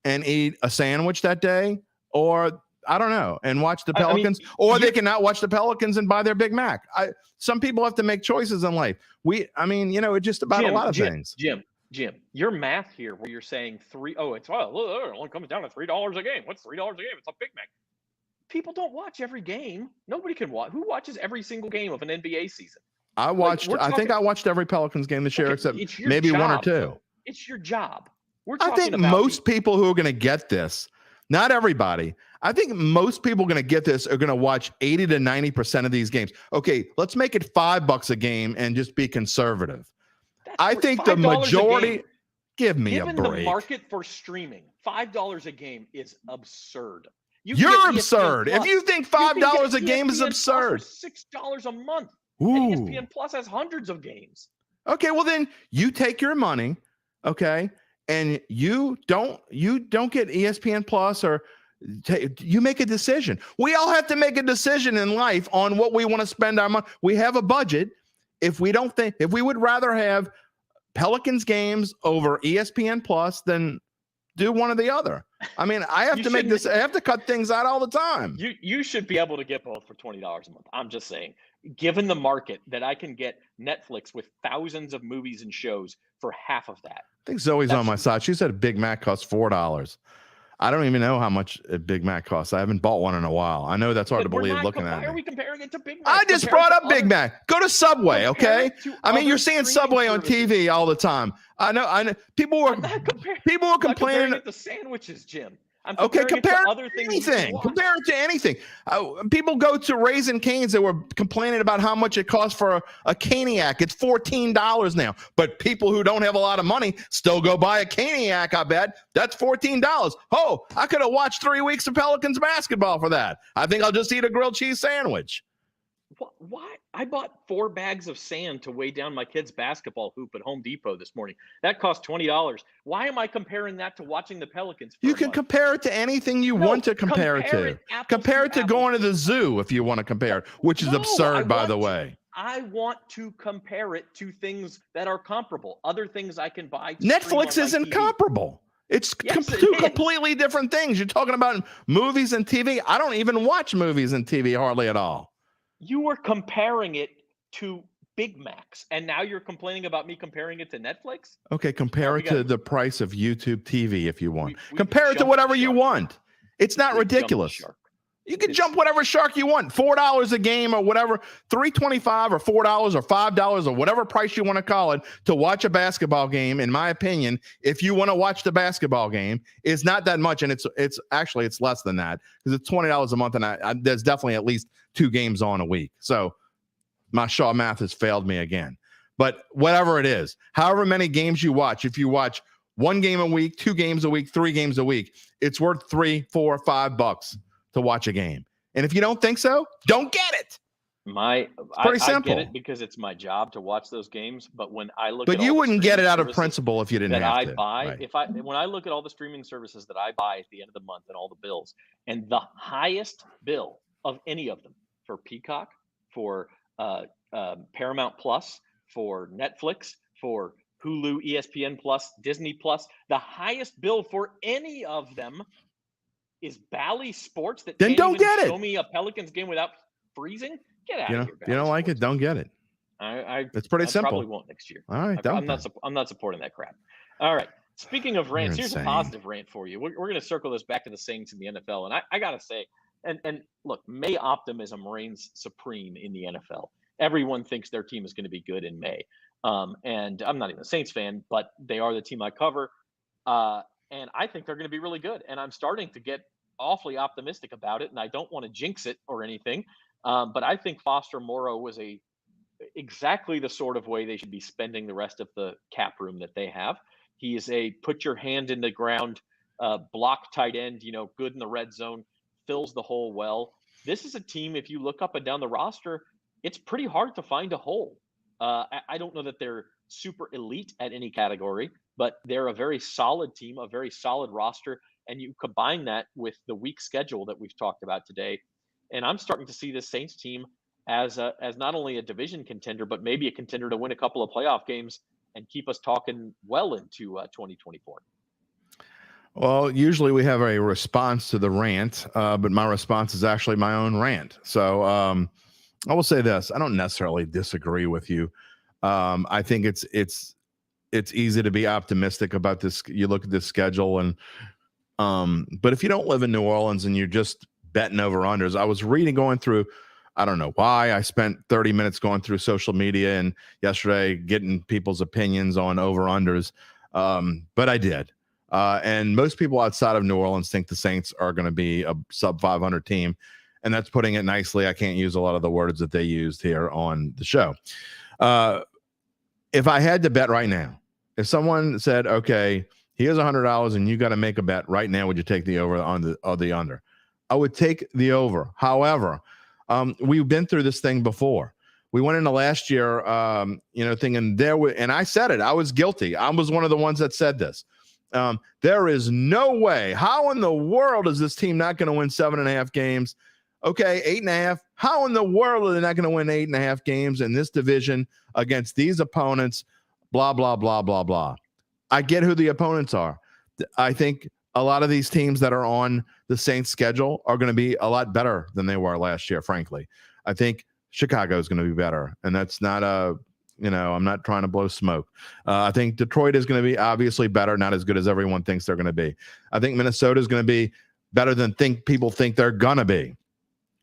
and eat a sandwich that day, or I don't know, and watch the Pelicans, or they can not watch the Pelicans and buy their Big Mac. Some people have to make choices in life. It's just about a lot of things. Jim, your math here, where you're saying it only comes down to $3 a game. What's $3 a game? It's a Big Mac. People don't watch every game. Nobody can watch. Who watches every single game of an NBA season? I think I watched every Pelicans game this year, except maybe one or two. It's your job. I think most people who are going to get this, not everybody, I think most people going to get this are going to watch 80 to 90% of these games. Okay, let's make it $5 a game and just be conservative. I think the majority, give me a break. Given the market for streaming, $5 a game is absurd. You're absurd. If you think $5 a game is absurd. $6 a month. Ooh. And ESPN Plus has hundreds of games. Okay, well then you take your money, okay, and you don't get ESPN Plus, or you make a decision. We all have to make a decision in life on what we want to spend our money. We have a budget. If we would rather have Pelicans games over ESPN Plus, then do one or the other. I mean, I have to make this. I have to cut things out all the time. You should be able to get both for $20 a month. I'm just saying, given the market that I can get Netflix with thousands of movies and shows for half of that. I think Zoe's on my side. She said a Big Mac costs $4. I don't even know how much a Big Mac costs. I haven't bought one in a while. I know that's hard to believe looking at it. Why are we comparing it to Big Mac? I just brought up Big Mac. Go to Subway, okay? I mean, you're seeing Subway on TV all the time. I know. People were complaining at the sandwiches, Jim. Compare it to anything. Compare it to anything. People go to Raising Cane's that were complaining about how much it costs for a Caniac. It's $14 now. But people who don't have a lot of money still go buy a Caniac, I bet. That's $14. Oh, I could have watched 3 weeks of Pelicans basketball for that. I think I'll just eat a grilled cheese sandwich. Why? I bought 4 bags of sand to weigh down my kid's basketball hoop at Home Depot this morning. That cost $20. Why am I comparing that to watching the Pelicans? You can compare it to anything you want to compare it to. Compare it to going to the zoo if you want to compare it, which is absurd, by the way. I want to compare it to things that are comparable, other things I can buy. Netflix isn't comparable. It's two completely different things. You're talking about movies and TV. I don't even watch movies and TV hardly at all. You were comparing it to Big Macs, and now you're complaining about me comparing it to Netflix? Okay, compare it to the price of YouTube TV if you want. Compare it to whatever you want. It's not ridiculous. You can jump whatever shark you want. $4 a game or whatever, $3.25 or $4 or $5 or whatever price you want to call it to watch a basketball game, in my opinion, if you want to watch the basketball game, is not that much. And it's actually less than that because it's $20 a month. And there's definitely at least 2 games on a week. So my Shaw math has failed me again. But whatever it is, however many games you watch, if you watch 1 game a week, 2 games a week, 3 games a week, it's worth $3, $4, $5 to watch a game. And if you don't think so, don't get it. It's pretty simple. I get it because it's my job to watch those games. But when I look, but you wouldn't get it out of principle if you didn't have to. When I look at all the streaming services that I buy at the end of the month and all the bills, and the highest bill of any of them for Peacock, for Paramount Plus, for Netflix, for Hulu, ESPN Plus, Disney Plus, the highest bill for any of them is Bally Sports. That then don't get it. Show me a Pelicans game without freezing. Get out of here. You don't like it? Don't get it. It's pretty simple. Probably won't next year. All right, I'm not supporting that crap. All right. Speaking of rants, You're here's a insane. positive rant for you. We're going to circle this back to the Saints in the NFL. And I got to say, and look, May optimism reigns supreme in the NFL. Everyone thinks their team is going to be good in May. And I'm not even a Saints fan, but they are the team I cover. And I think they're going to be really good. And I'm starting to get awfully optimistic about it. And I don't want to jinx it or anything. But I think Foster Moreau was exactly the sort of way they should be spending the rest of the cap room that they have. He is a put your hand in the ground, block tight end, good in the red zone, fills the hole well. This is a team, if you look up and down the roster, it's pretty hard to find a hole. I don't know that they're super elite at any category, but they're a very solid team, a very solid roster. And you combine that with the weak schedule that we've talked about today. And I'm starting to see this Saints team as not only a division contender, but maybe a contender to win a couple of playoff games and keep us talking well into 2024. Well, usually we have a response to the rant, but my response is actually my own rant. So I will say this: I don't necessarily disagree with you. I think it's easy to be optimistic about this. You look at this schedule, and but if you don't live in New Orleans and you're just betting over unders, I was going through. I don't know why I spent 30 minutes going through social media and yesterday getting people's opinions on over-unders. But I did. And most people outside of New Orleans think the Saints are going to be a sub 500 team. And that's putting it nicely. I can't use a lot of the words that they used here on the show. If I had to bet right now, if someone said, okay, here's $100 and you got to make a bet right now, would you take the over on the under? I would take the over. However, we've been through this thing before. We went into last year, thinking and I said it. I was guilty. I was one of the ones that said this. There is no way. How in the world is this team not going to win 7.5 games? Okay, 8.5. How in the world are they not going to win 8.5 games in this division against these opponents? Blah, blah, blah, blah, blah. I get who the opponents are. I think a lot of these teams that are on the Saints schedule are going to be a lot better than they were last year, frankly. I think Chicago is going to be better, and that's not I'm not trying to blow smoke. I think Detroit is going to be obviously better, not as good as everyone thinks they're going to be. I think Minnesota is going to be better than people think they're going to be.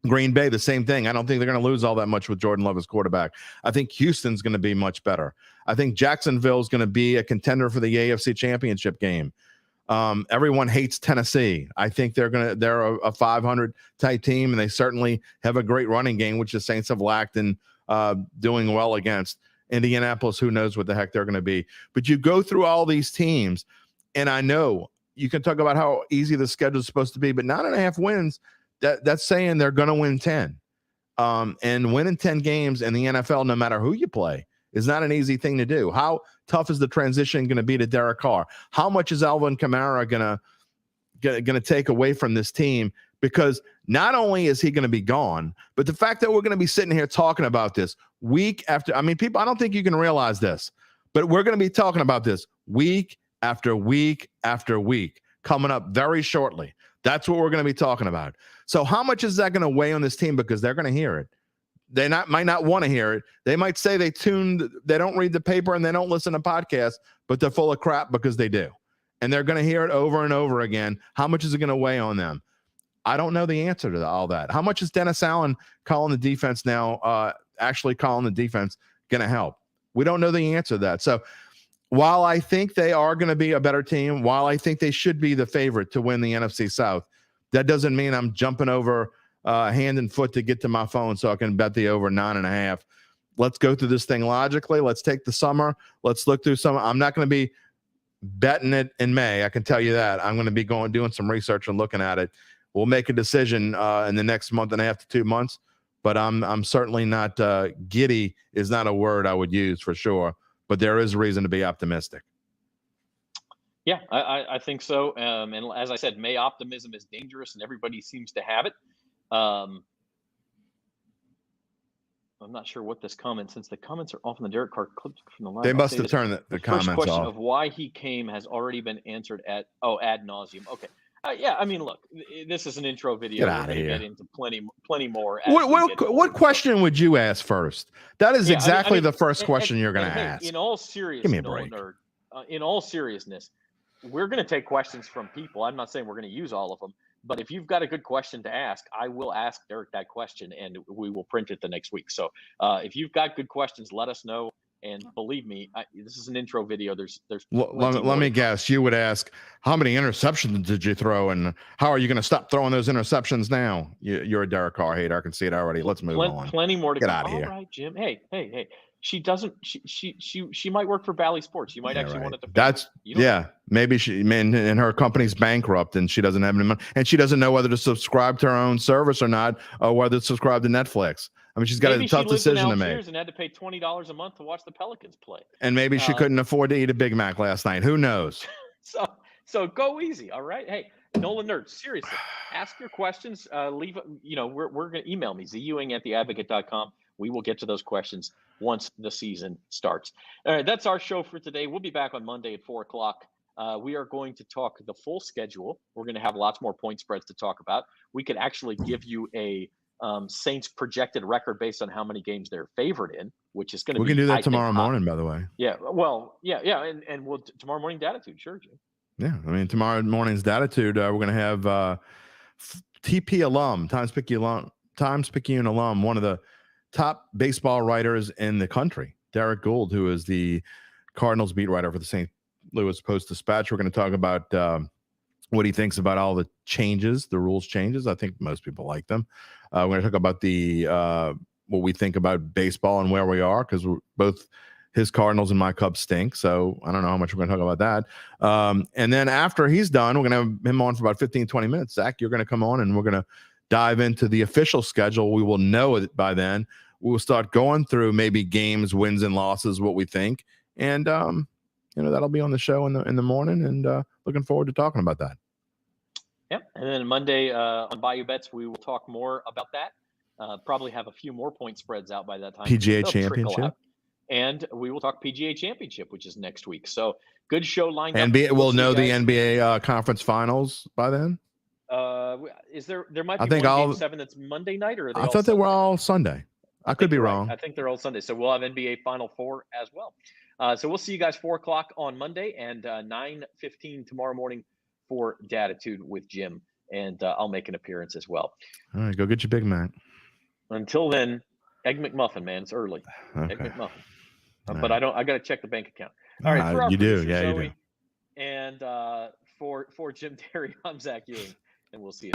Green Bay, the same thing. I don't think they're going to lose all that much with Jordan Love as quarterback. I think Houston's going to be much better. I think Jacksonville is going to be a contender for the AFC Championship game. Everyone hates Tennessee. I think they're a 500 type team, and they certainly have a great running game, which the Saints have lacked in doing well against. Indianapolis, who knows what the heck they're going to be. But you go through all these teams, and I know you can talk about how easy the schedule is supposed to be, but 9.5 wins, that's saying they're going to win 10. And winning 10 games in the NFL, no matter who you play, is not an easy thing to do. How tough is the transition going to be to Derek Carr? How much is Alvin Kamara going to take away from this team? Because not only is he going to be gone, but the fact that we're going to be sitting here talking about this week after, people, I don't think you can realize this, but we're going to be talking about this week after week after week coming up very shortly. That's what we're going to be talking about. So how much is that going to weigh on this team? Because they're going to hear it. They might not want to hear it. They might say they don't read the paper and they don't listen to podcasts, but they're full of crap because they do. And they're going to hear it over and over again. How much is it going to weigh on them? I don't know the answer to all that. How much is Dennis Allen calling the defense now, actually calling the defense, going to help? We don't know the answer to that. So while I think they are going to be a better team, while I think they should be the favorite to win the NFC South, that doesn't mean I'm jumping over hand and foot to get to my phone so I can bet the over 9.5. Let's go through this thing logically. Let's take the summer. Let's look through some. I'm not going to be betting it in May. I can tell you that. I'm going to be doing some research and looking at it. We'll make a decision in the next month and a half to 2 months, but I'm certainly not giddy is not a word I would use for sure, but there is reason to be optimistic. Yeah, I think so. And as I said, May optimism is dangerous, and everybody seems to have it. I'm not sure what this comment, since the comments are off on the Derek Carr clip from the line. They must have turned the comments off. First question of why he came has already been answered ad nauseum. Okay. Yeah, look, this is an intro video. Get out of here. Get into plenty more. What question would you ask first? That is exactly the first question you're going to ask. In all seriousness, give me a break. In all seriousness, we're going to take questions from people. I'm not saying we're going to use all of them, but if you've got a good question to ask, I will ask Derek that question, and we will print it the next week. So if you've got good questions, let us know. And believe me, this is an intro video. There's let me guess. You would ask, how many interceptions did you throw, and how are you going to stop throwing those interceptions now? You're a Derek Carr hater. I can see it already. Let's move on. Plenty more to get come. out of here. All right, Jim. Hey. She doesn't. She might work for Bally Sports. You might actually want it to. That's maybe and her company's bankrupt, and she doesn't have any money, and she doesn't know whether to subscribe to her own service or not, or whether to subscribe to Netflix. I mean, she's got a tough decision to make. And had to pay $20 a month to watch the Pelicans play. And maybe she couldn't afford to eat a Big Mac last night. Who knows? So go easy. All right. Hey, Nolan Nerd, seriously, ask your questions. Leave. We're going to email me zewing@theadvocate.com. We will get to those questions once the season starts. All right, that's our show for today. We'll be back on Monday at 4:00. We are going to talk the full schedule. We're going to have lots more point spreads to talk about. We could actually give you a Saints projected record based on how many games they're favored in, which is going to be. We can do that tomorrow morning, by the way. Yeah. Well, yeah. And we'll tomorrow morning Datitude. Sure, Jim. Yeah. I mean, tomorrow morning's Datitude. We're going to have TP alum, Times-Picayune alum, one of the top baseball writers in the country, Derek Gould, who is the Cardinals beat writer for the St. Louis Post-Dispatch. We're going to talk about what he thinks about all the changes, the rules changes. I think most people like them. We're going to talk about the what we think about baseball and where we are, because both his Cardinals and my Cubs stink. So I don't know how much we're going to talk about that. And then after he's done, we're going to have him on for about 15, 20 minutes. Zach, you're going to come on and we're going to dive into the official schedule. We will know it by then. We'll start going through maybe games, wins and losses, what we think. And, that'll be on the show in the morning, and looking forward to talking about that. Yep. And then Monday on Bayou Bets, we will talk more about that. Probably have a few more point spreads out by that time. PGA Championship. And we will talk PGA Championship, which is next week. So good show lined up. We'll know the NBA conference finals by then. Is there might be Game 7 that's Monday night, or I thought they were all Sunday. I could be wrong. Right. I think they're all Sunday. So we'll have NBA Final Four as well. So we'll see you guys 4:00 on Monday and 9:15 tomorrow morning for Datitude with Jim. And I'll make an appearance as well. All right, go get your Big Mac. Until then, Egg McMuffin, man. It's early. Okay. Egg McMuffin. But I got to check the bank account. All right. For our you do. Yeah, Zoe, you do. And for Jim Terry, I'm Zach Ewing, and we'll see you.